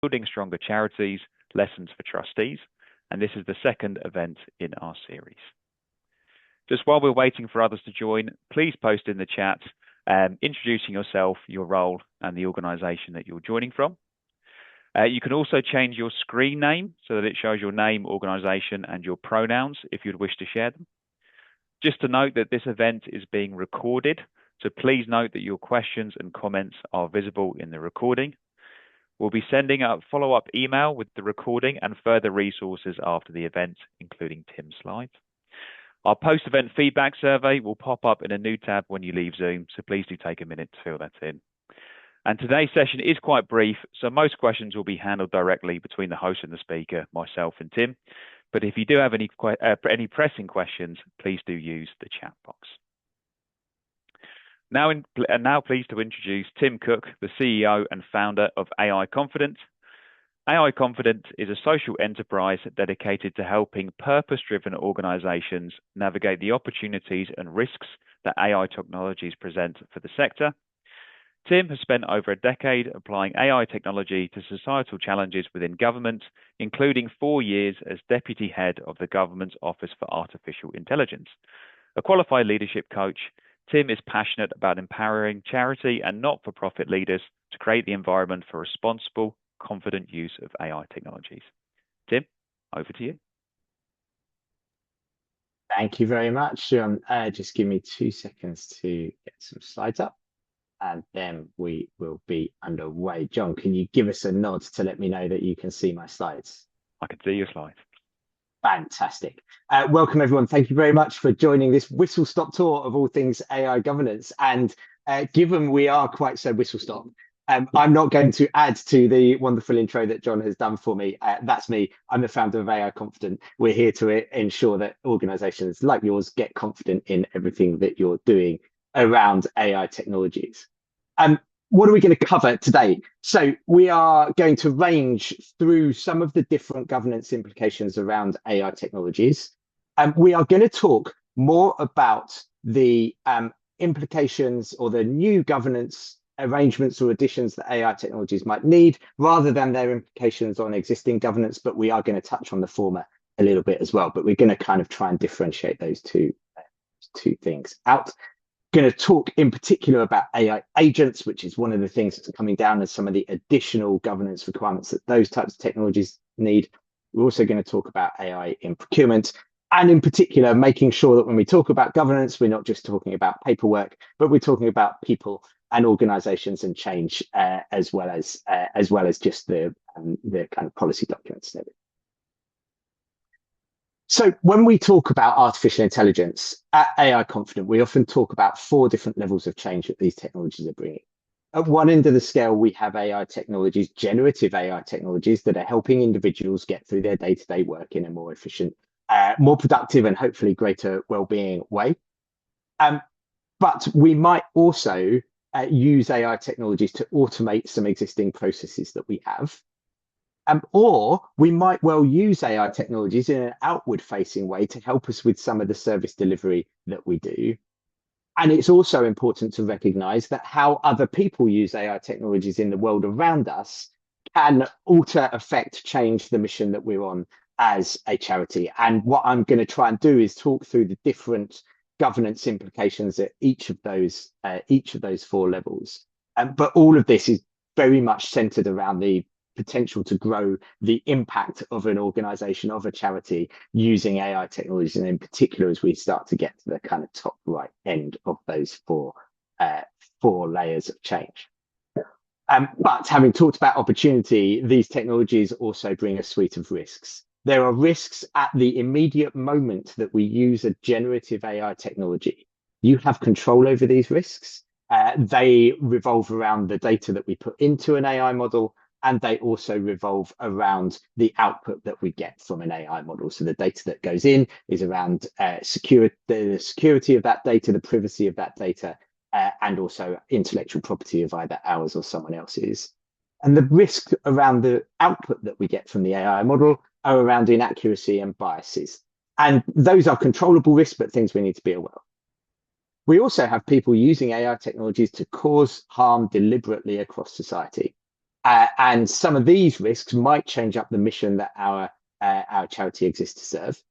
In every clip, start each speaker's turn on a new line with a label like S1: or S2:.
S1: Building Stronger Charities, Lessons for Trustees, and this is the second event in our series. Just while we're waiting for others to join, please post in the chat introducing yourself, your role, and the organisation that you're joining from. You can also change your screen name so that it shows your name, organisation, and your pronouns if you'd wish to share them. Just to note that this event is being recorded, so please note that your questions and comments are visible in the recording. We'll be sending a follow-up email with the recording and further resources after the event, including Tim's slides. Our post-event feedback survey will pop up in a new tab when you leave Zoom, so please do take a minute to fill that in. And today's session is quite brief, so most questions will be handled directly between the host and the speaker, myself and Tim. But if you do have any pressing questions, please do use the chat box. Now pleased to introduce Tim Cook, the CEO and founder of AIConfident. AIConfident is a social enterprise dedicated to helping purpose-driven organizations navigate the opportunities and risks that AI technologies present for the sector. Tim has spent over a decade applying AI technology to societal challenges within government, including 4 years as Deputy Head of the Government's Office for Artificial Intelligence. A qualified leadership coach, Tim is passionate about empowering charity and not-for-profit leaders to create the environment for responsible, confident use of AI technologies. Tim, over to you.
S2: Thank you very much, John. Just give me 2 seconds to get some slides up, and then we will be underway. John, can you give us a nod to let me know that you can see my slides?
S1: I can see your slides.
S2: Fantastic. Welcome, everyone. Thank you very much for joining this whistle-stop tour of all things AI governance. And given we are quite so whistle-stop, I'm not going to add to the wonderful intro that John has done for me. That's me. I'm the founder of AIConfident. We're here to ensure that organizations like yours get confident in everything that you're doing around AI technologies. What are we going to cover today? So we are going to range through some of the different governance implications around AI technologies. We are going to talk more about the implications or the new governance arrangements or additions that AI technologies might need, rather than their implications on existing governance. But we are going to touch on the former a little bit as well. But we're going to kind of try and differentiate those two things out. Going to talk in particular about AI agents, which is one of the things that's coming down as some of the additional governance requirements that those types of technologies need. We're also going to talk about AI in procurement, and in particular, making sure that when we talk about governance, we're not just talking about paperwork, but we're talking about people and organizations and change, as well as just the kind of policy documents and everything. So when we talk about artificial intelligence at AIConfident, we often talk about 4 different levels of change that these technologies are bringing. At one end of the scale, we have AI technologies, generative AI technologies that are helping individuals get through their day-to-day work in a more efficient, more productive, and hopefully greater well-being way. But we might also use AI technologies to automate some existing processes that we have. Or we might well use AI technologies in an outward-facing way to help us with some of the service delivery that we do. And it's also important to recognize that how other people use AI technologies in the world around us can alter, affect, change the mission that we're on as a charity. And what I'm going to try and do is talk through the different governance implications at each of those 4 levels. But all of this is very much centered around the potential to grow the impact of an organization, of a charity, using AI technologies, and in particular as we start to get to the kind of top right end of those 4 layers of change. But having talked about opportunity, these technologies also bring a suite of risks. There are risks at the immediate moment that we use a generative AI technology. You have control over these risks. They revolve around the data that we put into an AI model, and they also revolve around the output that we get from an AI model. So the data that goes in is around the security of that data, the privacy of that data, and also intellectual property of either ours or someone else's. And the risk around the output that we get from the AI model are around inaccuracy and biases. And those are controllable risks, but things we need to be aware of. We also have people using AI technologies to cause harm deliberately across society. And some of these risks might change up the mission that our charity exists to serve.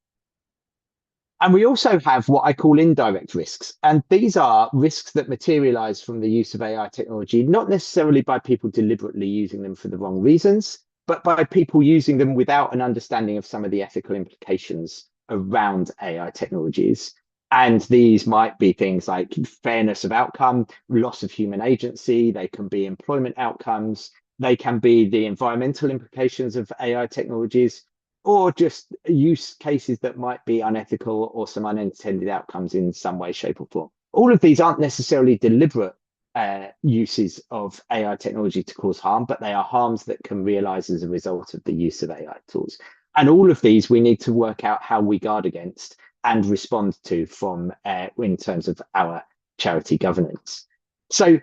S2: And we also have what I call indirect risks. And these are risks that materialize from the use of AI technology, not necessarily by people deliberately using them for the wrong reasons, but by people using them without an understanding of some of the ethical implications around AI technologies. And these might be things like fairness of outcome, loss of human agency, they can be employment outcomes, they can be the environmental implications of AI technologies, or just use cases that might be unethical or some unintended outcomes in some way, shape, or form. All of these aren't necessarily deliberate uses of AI technology to cause harm, but they are harms that can realize as a result of the use of AI tools. And all of these we need to work out how we guard against and respond to from in terms of our charity governance. So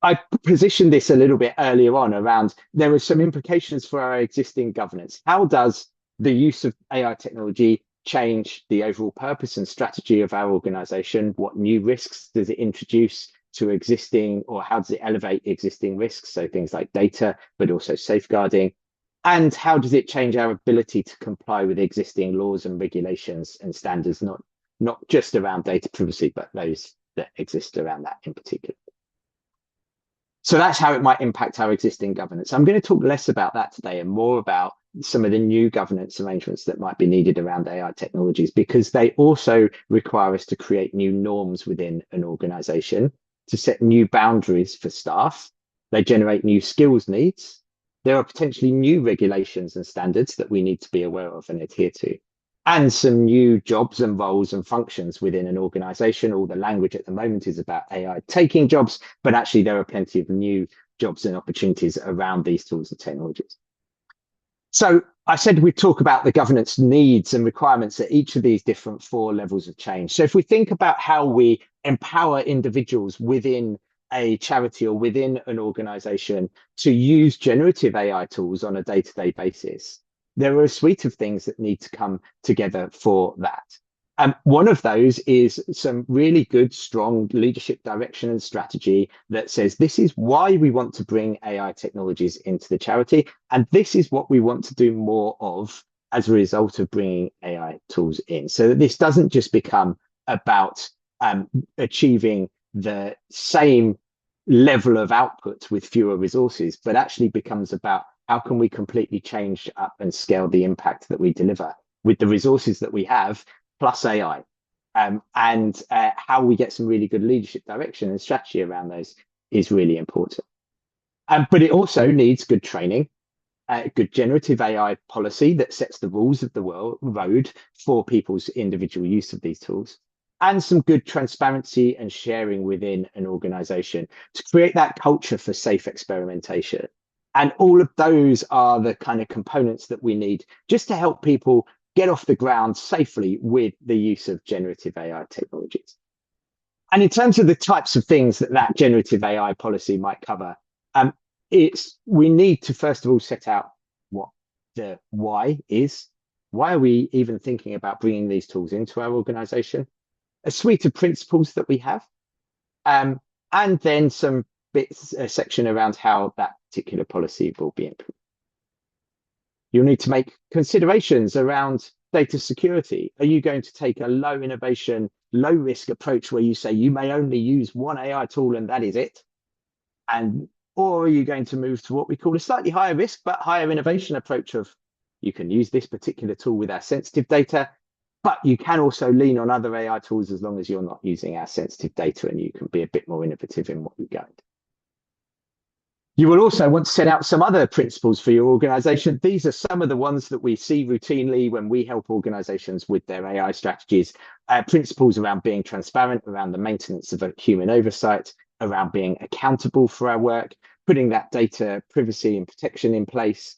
S2: I positioned this a little bit earlier on around there are some implications for our existing governance. How does the use of AI technology change the overall purpose and strategy of our organization? What new risks does it introduce to existing, or how does it elevate existing risks? So things like data, but also safeguarding. And how does it change our ability to comply with existing laws and regulations and standards, not just around data privacy, but those that exist around that in particular? So that's how it might impact our existing governance. I'm going to talk less about that today and more about some of the new governance arrangements that might be needed around AI technologies, because they also require us to create new norms within an organization, to set new boundaries for staff. They generate new skills needs. There are potentially new regulations and standards that we need to be aware of and adhere to, and some new jobs and roles and functions within an organization. All the language at the moment is about AI taking jobs, but actually there are plenty of new jobs and opportunities around these tools and technologies. So I said we'd talk about the governance needs and requirements at each of these different 4 levels of change. So if we think about how we empower individuals within a charity or within an organization to use generative AI tools on a day-to-day basis, there are a suite of things that need to come together for that. One of those is some really good, strong leadership direction and strategy that says this is why we want to bring AI technologies into the charity, and this is what we want to do more of as a result of bringing AI tools in. So that this doesn't just become about achieving the same level of output with fewer resources, but actually becomes about how can we completely change up and scale the impact that we deliver with the resources that we have, plus AI, and how we get some really good leadership direction and strategy around those is really important. But it also needs good training, good generative AI policy that sets the rules of the road for people's individual use of these tools, and some good transparency and sharing within an organization to create that culture for safe experimentation. And all of those are the kind of components that we need just to help people get off the ground safely with the use of generative AI technologies. And in terms of the types of things that generative AI policy might cover, we need to first of all set out what the why is. Why are we even thinking about bringing these tools into our organization? A suite of principles that we have, and then some bits, a section around how that particular policy will be implemented. You'll need to make considerations around data security. Are you going to take a low innovation, low risk approach where you say you may only use one AI tool and that is it? Or are you going to move to what we call a slightly higher risk but higher innovation approach of you can use this particular tool with our sensitive data, but you can also lean on other AI tools as long as you're not using our sensitive data, and you can be a bit more innovative in what you go into. You will also want to set out some other principles for your organization. These are some of the ones that we see routinely when we help organizations with their AI strategies. Principles around being transparent, around the maintenance of a human oversight, around being accountable for our work, putting that data privacy and protection in place,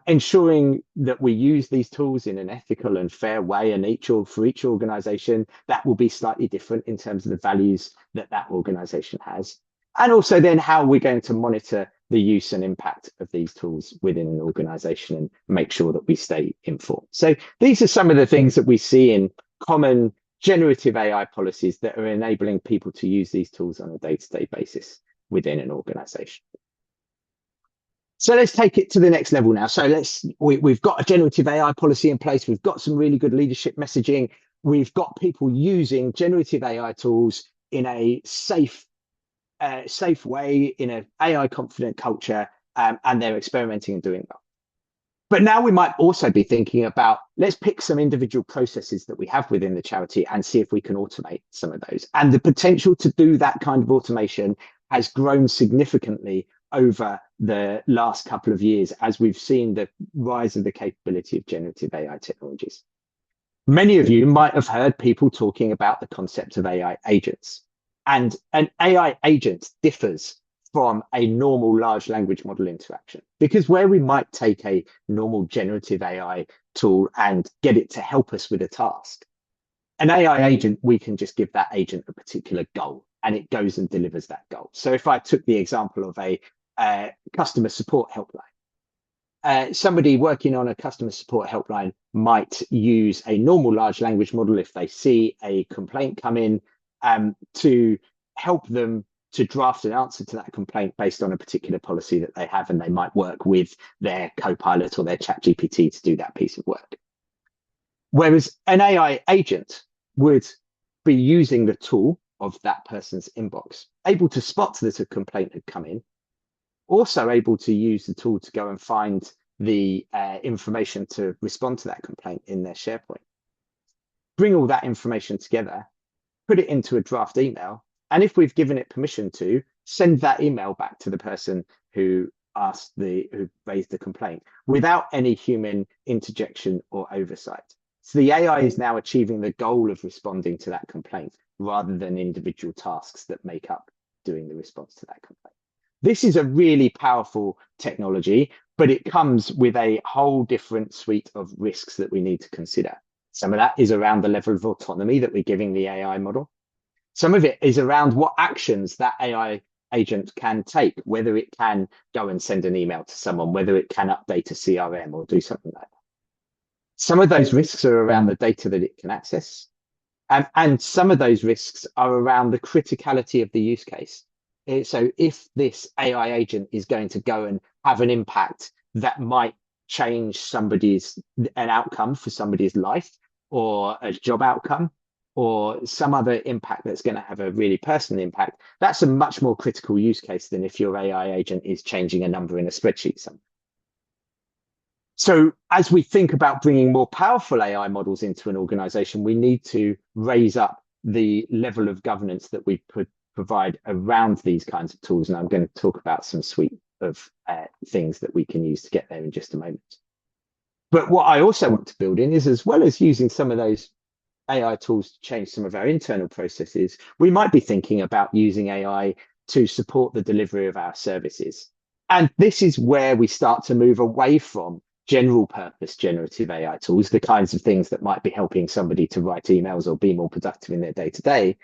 S2: ensuring that we use these tools in an ethical and fair way, and for each organization that will be slightly different in terms of the values that organization has. And also then how we're going to monitor the use and impact of these tools within an organization and make sure that we stay informed. So these are some of the things that we see in common generative AI policies that are enabling people to use these tools on a day-to-day basis within an organization. So let's take it to the next level now. So we've got a generative AI policy in place. We've got some really good leadership messaging. We've got people using generative AI tools in a safe way, in an AI confident culture, and they're experimenting and doing well. But now we might also be thinking about, let's pick some individual processes that we have within the charity and see if we can automate some of those. And the potential to do that kind of automation has grown significantly over the last couple of years as we've seen the rise of the capability of generative AI technologies. Many of you might have heard people talking about the concept of AI agents. And an AI agent differs from a normal large language model interaction, because where we might take a normal generative AI tool and get it to help us with a task, an AI agent, we can just give that agent a particular goal and it goes and delivers that goal. So if I took the example of a customer support helpline, somebody working on a customer support helpline might use a normal large language model if they see a complaint come in, to help them to draft an answer to that complaint based on a particular policy that they have, and they might work with their Copilot or their ChatGPT to do that piece of work. Whereas an AI agent would be using the tool of that person's inbox, able to spot that a complaint had come in, also able to use the tool to go and find the information to respond to that complaint in their SharePoint, bring all that information together, put it into a draft email, and if we've given it permission to, send that email back to the person who raised the complaint without any human interjection or oversight. So the AI is now achieving the goal of responding to that complaint rather than individual tasks that make up doing the response to that complaint. This is a really powerful technology, but it comes with a whole different suite of risks that we need to consider. Some of that is around the level of autonomy that we're giving the AI model. Some of it is around what actions that AI agent can take, whether it can go and send an email to someone, whether it can update a CRM or do something like that. Some of those risks are around the data that it can access. And some of those risks are around the criticality of the use case. So if this AI agent is going to go and have an impact that might change an outcome for somebody's life, or a job outcome, or some other impact that's going to have a really personal impact, that's a much more critical use case than if your AI agent is changing a number in a spreadsheet somewhere. So as we think about bringing more powerful AI models into an organization, we need to raise up the level of governance that we provide around these kinds of tools. And I'm going to talk about some suite of things that we can use to get there in just a moment. But what I also want to build in is, as well as using some of those AI tools to change some of our internal processes, we might be thinking about using AI to support the delivery of our services. And this is where we start to move away from general purpose generative AI tools, the kinds of things that might be helping somebody to write emails or be more productive in their day-to-day,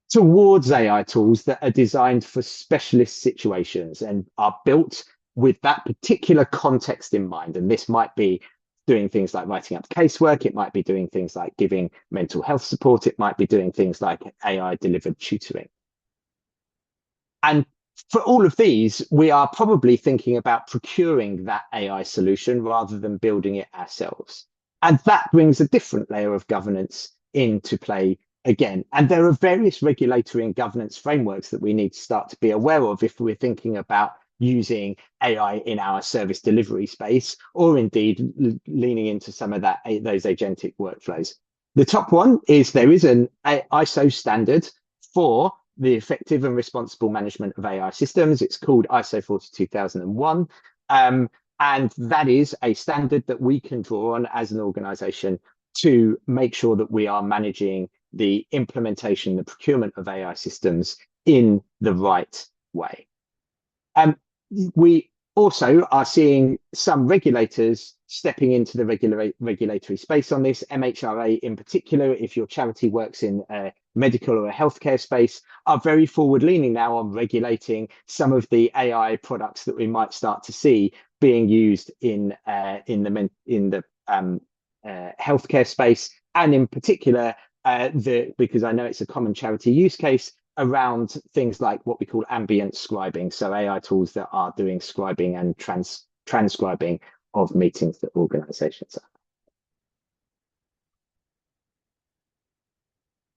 S2: towards AI tools that are designed for specialist situations and are built with that particular context in mind. And this might be doing things like writing up casework. It might be doing things like giving mental health support. It might be doing things like AI delivered tutoring. And for all of these, we are probably thinking about procuring that AI solution rather than building it ourselves. And that brings a different layer of governance into play again. And there are various regulatory and governance frameworks that we need to start to be aware of if we're thinking about using AI in our service delivery space, or indeed leaning into some of those agentic workflows. The top one is there is an ISO standard for the effective and responsible management of AI systems. It's called ISO 42001. And that is a standard that we can draw on as an organization to make sure that we are managing the implementation, the procurement of AI systems in the right way. We also are seeing some regulators stepping into the regulatory space on this. MHRA in particular, if your charity works in a medical or a healthcare space, are very forward-leaning now on regulating some of the AI products that we might start to see being used in the healthcare space, and in particular, because I know it's a common charity use case, around things like what we call ambient scribing. So AI tools that are doing scribing and transcribing of meetings that organizations have.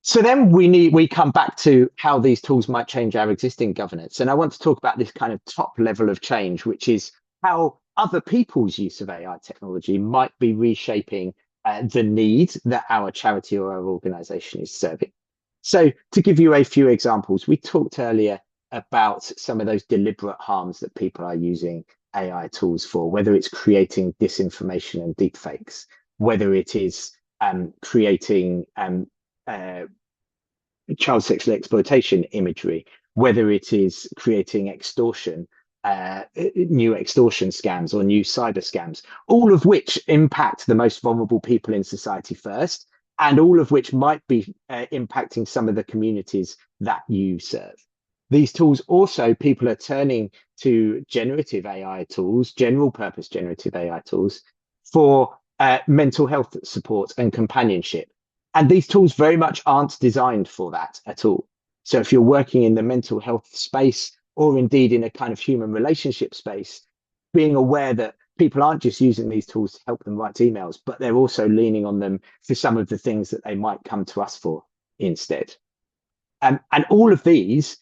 S2: So then we come back to how these tools might change our existing governance. And I want to talk about this kind of top level of change, which is how other people's use of AI technology might be reshaping the need that our charity or our organization is serving. So to give you a few examples, we talked earlier about some of those deliberate harms that people are using AI tools for, whether it's creating disinformation and deepfakes, whether it is creating child sexual exploitation imagery, whether it is creating extortion, new extortion scams or new cyber scams, all of which impact the most vulnerable people in society first, and all of which might be impacting some of the communities that you serve. These tools also, people are turning to generative AI tools, general purpose generative AI tools for mental health support and companionship. And these tools very much aren't designed for that at all. So if you're working in the mental health space, or indeed in a kind of human relationship space, being aware that people aren't just using these tools to help them write emails, but they're also leaning on them for some of the things that they might come to us for instead. And all of these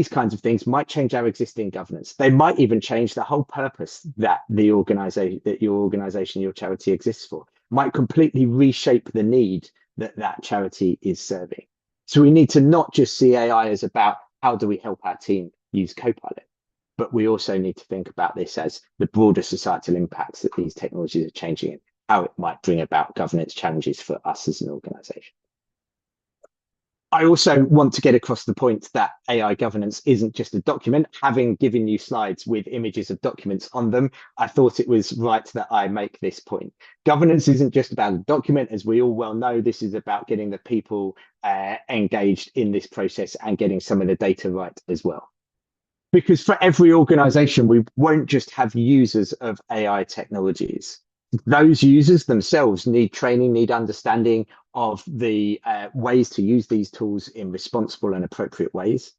S2: kinds of things might change our existing governance. They might even change the whole purpose that your organization, your charity exists for, might completely reshape the need that charity is serving. So we need to not just see AI as about how do we help our team use Copilot, but we also need to think about this as the broader societal impacts that these technologies are changing and how it might bring about governance challenges for us as an organization. I also want to get across the point that AI governance isn't just a document. Having given you slides with images of documents on them, I thought it was right that I make this point. Governance isn't just about a document, as we all well know. This is about getting the people engaged in this process and getting some of the data right as well. Because for every organization, we won't just have users of AI technologies. Those users themselves need training, need understanding of the ways to use these tools in responsible and appropriate ways.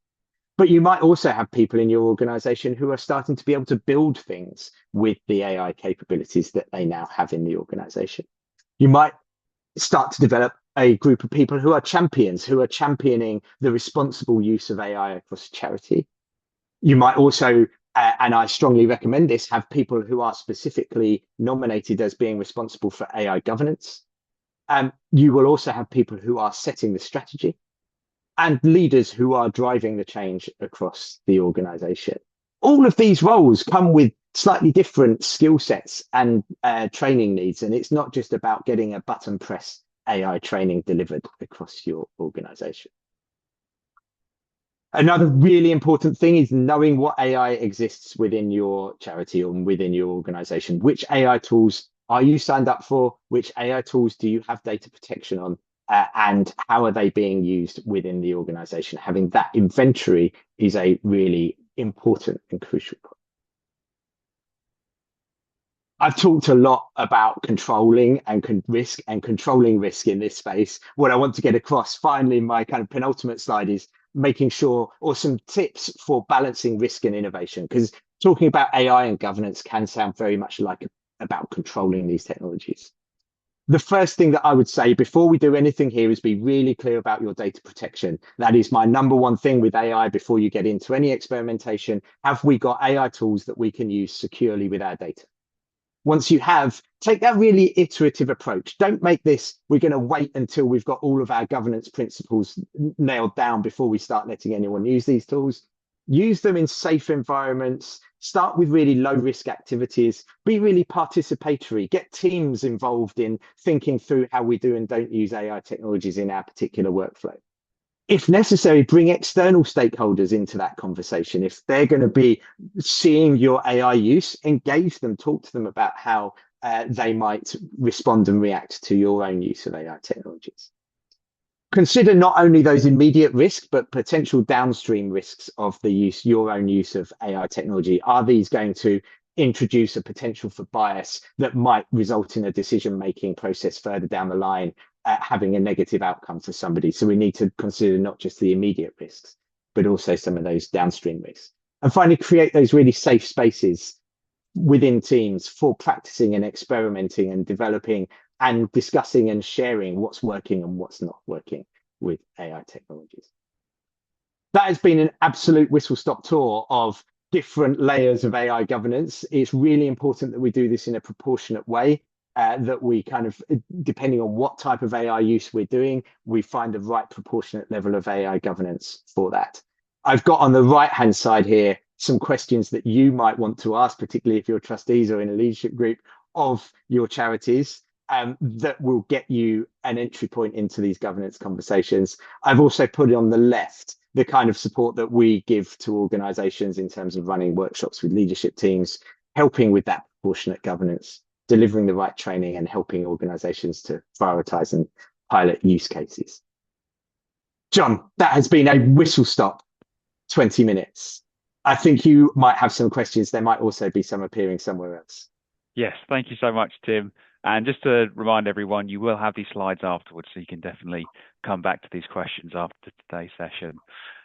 S2: But you might also have people in your organization who are starting to be able to build things with the AI capabilities that they now have in the organization. You might start to develop a group of people who are champions, who are championing the responsible use of AI across charity. You might also, and I strongly recommend this, have people who are specifically nominated as being responsible for AI governance. You will also have people who are setting the strategy and leaders who are driving the change across the organization. All of these roles come with slightly different skill sets and training needs. And it's not just about getting a button press AI training delivered across your organization. Another really important thing is knowing what AI exists within your charity or within your organization. Which AI tools are you signed up for? Which AI tools do you have data protection on? And how are they being used within the organization? Having that inventory is a really important and crucial point. I've talked a lot about controlling and risk and controlling risk in this space. What I want to get across finally, my kind of penultimate slide, is making sure, or some tips for balancing risk and innovation, because talking about AI and governance can sound very much like about controlling these technologies. The first thing that I would say before we do anything here is be really clear about your data protection. That is my number one thing with AI before you get into any experimentation. Have we got AI tools that we can use securely with our data? Once you have, take that really iterative approach. Don't make this, we're going to wait until we've got all of our governance principles nailed down before we start letting anyone use these tools. Use them in safe environments. Start with really low risk activities. Be really participatory. Get teams involved in thinking through how we do and don't use AI technologies in our particular workflow. If necessary, bring external stakeholders into that conversation. If they're going to be seeing your AI use, engage them, talk to them about how they might respond and react to your own use of AI technologies. Consider not only those immediate risks, but potential downstream risks of your own use of AI technology. Are these going to introduce a potential for bias that might result in a decision-making process further down the line? having a negative outcome for somebody. So we need to consider not just the immediate risks, but also some of those downstream risks. And finally, create those really safe spaces within teams for practicing and experimenting and developing and discussing and sharing what's working and what's not working with AI technologies. That has been an absolute whistle-stop tour of different layers of AI governance. It's really important that we do this in a proportionate way, that we kind of, depending on what type of AI use we're doing, we find the right proportionate level of AI governance for that. I've got on the right-hand side here some questions that you might want to ask, particularly if you're trustees or in a leadership group of your charities, that will get you an entry point into these governance conversations. I've also put it on the left the kind of support that we give to organizations in terms of running workshops with leadership teams, helping with that proportionate governance, delivering the right training, and helping organizations to prioritize and pilot use cases. John, that has been a whistle stop 20 minutes. I think you might have some questions. There might also be some appearing somewhere else.
S1: Yes, thank you so much, Tim. And just to remind everyone, you will have these slides afterwards, so you can definitely come back to these questions after today's session.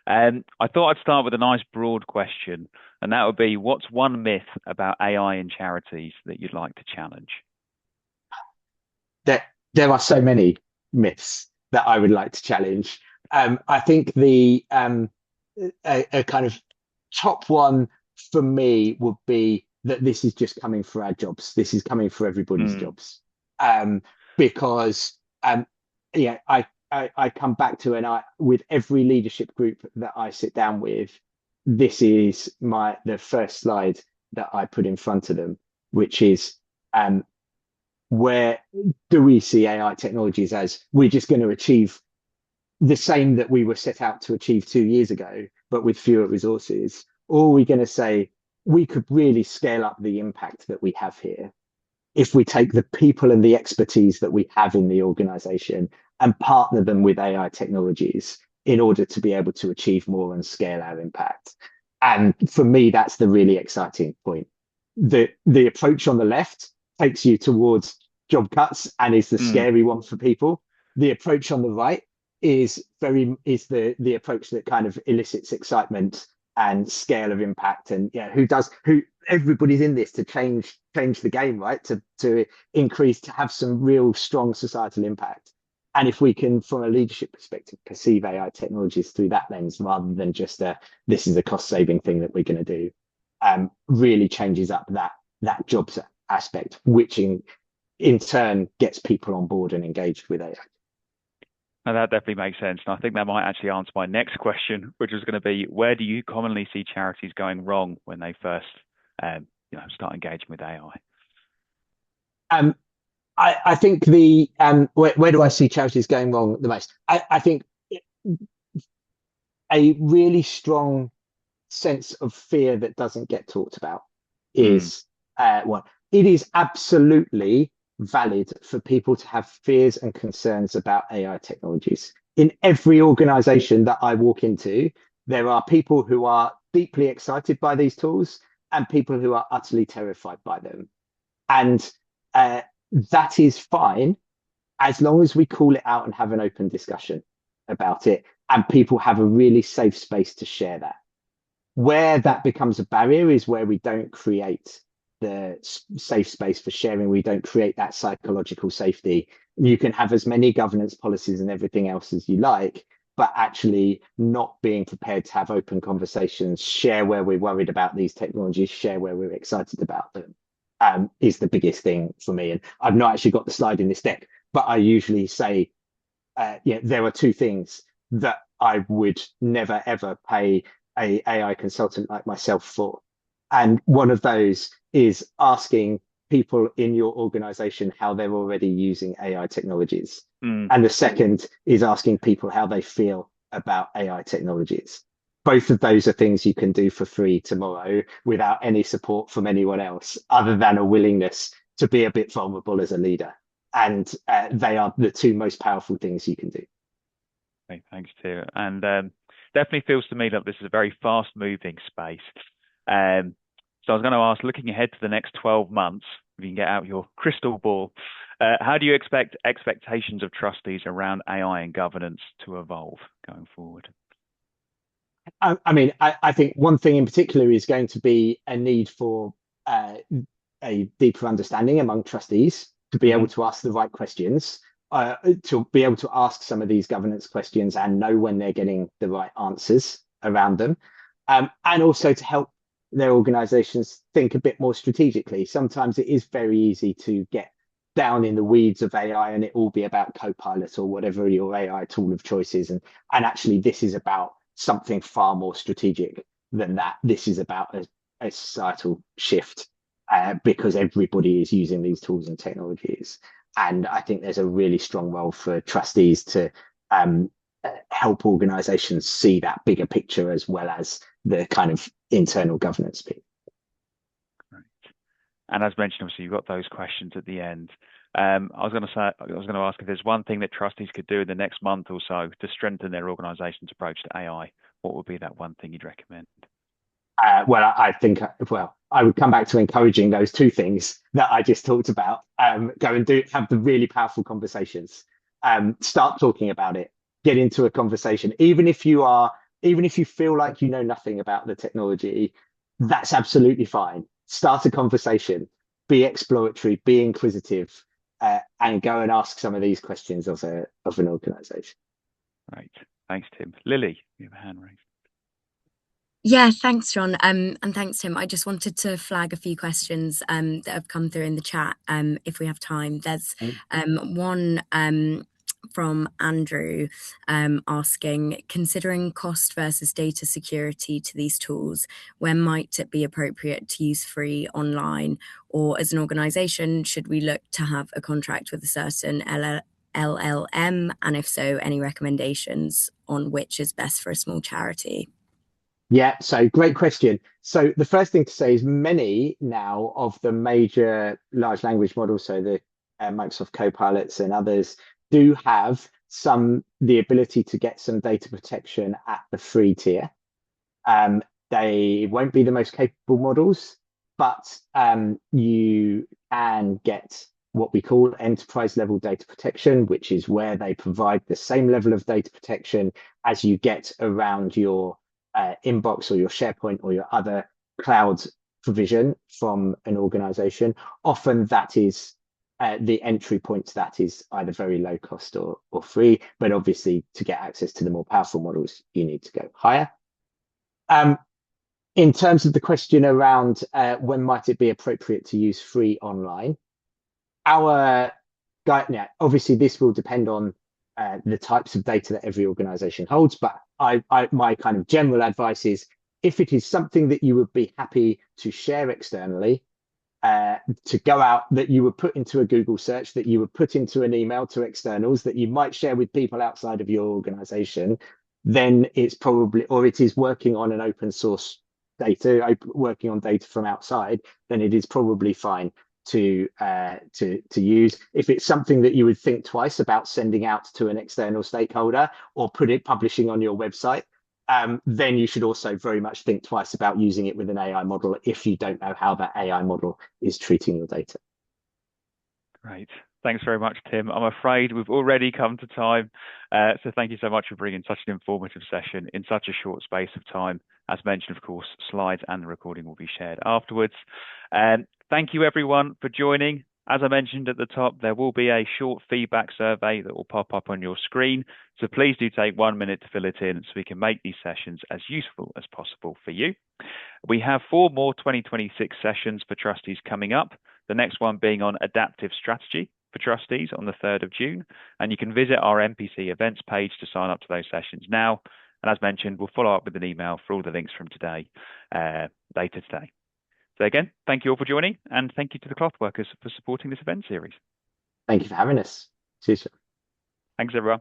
S1: I thought I'd start with a nice broad question, and that would be, what's one myth about AI in charities that you'd like to challenge?
S2: There are so many myths that I would like to challenge. I think the a kind of top one for me would be that this is just coming for our jobs. This is coming for everybody's jobs. Because yeah, I come back to, and with every leadership group that I sit down with, this is the first slide that I put in front of them, which is where do we see AI technologies as we're just going to achieve the same that we were set out to achieve 2 years ago, but with fewer resources? Or are we going to say we could really scale up the impact that we have here if we take the people and the expertise that we have in the organization and partner them with AI technologies in order to be able to achieve more and scale our impact? And for me, that's the really exciting point. The approach on the left takes you towards job cuts and is the scary one for people. The approach on the right is the approach that kind of elicits excitement and scale of impact, and who everybody's in this to change the game, right? To increase, to have some real strong societal impact. And if we can, from a leadership perspective, perceive AI technologies through that lens rather than just this is a cost saving thing that we're going to do, really changes up that jobs aspect, which in turn gets people on board and engaged with AI.
S1: And that definitely makes sense. And I think that might actually answer my next question, which was going to be, where do you commonly see charities going wrong when they first start engaging with AI?
S2: I think where do I see charities going wrong the most? I think a really strong sense of fear that doesn't get talked about is one. It is absolutely valid for people to have fears and concerns about AI technologies. In every organization that I walk into, there are people who are deeply excited by these tools and people who are utterly terrified by them. And that is fine as long as we call it out and have an open discussion about it, and people have a really safe space to share that. Where that becomes a barrier is where we don't create the safe space for sharing. We don't create that psychological safety. You can have as many governance policies and everything else as you like, but actually not being prepared to have open conversations, share where we're worried about these technologies, share where we're excited about them, is the biggest thing for me. And I've not actually got the slide in this deck, but I usually say, there are two things that I would never, ever pay a AI consultant like myself for. And one of those is asking people in your organization how they're already using AI technologies. And the second is asking people how they feel about AI technologies. Both of those are things you can do for free tomorrow without any support from anyone else, other than a willingness to be a bit vulnerable as a leader. And they are the two most powerful things you can do.
S1: Okay, thanks, Tim. And definitely feels to me that this is a very fast-moving space. So I was going to ask, looking ahead to the next 12 months, if you can get out your crystal ball, How do you expect expectations of trustees around AI and governance to evolve going forward?
S2: I think one thing in particular is going to be a need for uh, a deeper understanding among trustees to be able
S1: Hmm.
S2: to ask the right questions, to be able to ask some of these governance questions and know when they're getting the right answers around them, and also to help their organizations think a bit more strategically. Sometimes it is very easy to get down in the weeds of AI and it all be about Copilot or whatever your AI tool of choice is. And actually, this is about something far more strategic than that. This is about a societal shift because everybody is using these tools and technologies. And I think there's a really strong role for trustees to um, help organizations see that bigger picture as well as the kind of internal governance piece.
S1: Right. And as mentioned, obviously, you've got those questions at the end. I was going to ask if there's one thing that trustees could do in the next month or so to strengthen their organization's approach to AI. What would be that one thing you'd recommend?
S2: I think, I would come back to encouraging those two things that I just talked about. Go and have the really powerful conversations. Start talking about it. Get into a conversation, even if you feel like you know nothing about the technology, that's absolutely fine. Start a conversation. Be exploratory. Be inquisitive, and go and ask some of these questions of an organization.
S1: Right. Thanks, Tim. Lily, you have a hand raised.
S3: Yeah, thanks, John. And thanks, Tim. I just wanted to flag a few questions that have come through in the chat, if we have time. There's one from Andrew asking, considering cost versus data security to these tools, when might it be appropriate to use free online? Or as an organisation, should we look to have a contract with a certain LLM? And if so, any recommendations on which is best for a small charity?
S2: Yeah, so great question. So the first thing to say is many now of the major large language models, so the Microsoft Copilots and others, do have the ability to get some data protection at the free tier. They won't be the most capable models, but you can get what we call enterprise level data protection, which is where they provide the same level of data protection as you get around your inbox or your SharePoint or your other cloud provision from an organization. Often that is the entry point to that is either very low cost or free, but obviously to get access to the more powerful models, you need to go higher. In terms of the question around when might it be appropriate to use free online, our guide, yeah, obviously this will depend on the types of data that every organization holds, but my kind of general advice is if it is something that you would be happy to share externally, to go out, that you would put into a Google search, that you would put into an email to externals, that you might share with people outside of your organization, then it's probably, or it is working on an open source data, working on data from outside, then it is probably fine to use. If it's something that you would think twice about sending out to an external stakeholder or publishing on your website, then you should also very much think twice about using it with an AI model if you don't know how that AI model is treating your data.
S1: Great. Thanks very much, Tim. I'm afraid we've already come to time. So thank you so much for bringing such an informative session in such a short space of time. As mentioned, of course, slides and the recording will be shared afterwards. And thank you, everyone, for joining. As I mentioned at the top, there will be a short feedback survey that will pop up on your screen. So please do take 1 minute to fill it in so we can make these sessions as useful as possible for you. We have 4 more 2026 sessions for trustees coming up, the next one being on adaptive strategy for trustees on the 3rd of June. And you can visit our MPC events page to sign up to those sessions now. And as mentioned, we'll follow up with an email for all the links from today, later today. So again, thank you all for joining, and thank you to the Clothworkers for supporting this event series.
S2: Thank you for having us. Cheers.
S1: Thanks, everyone.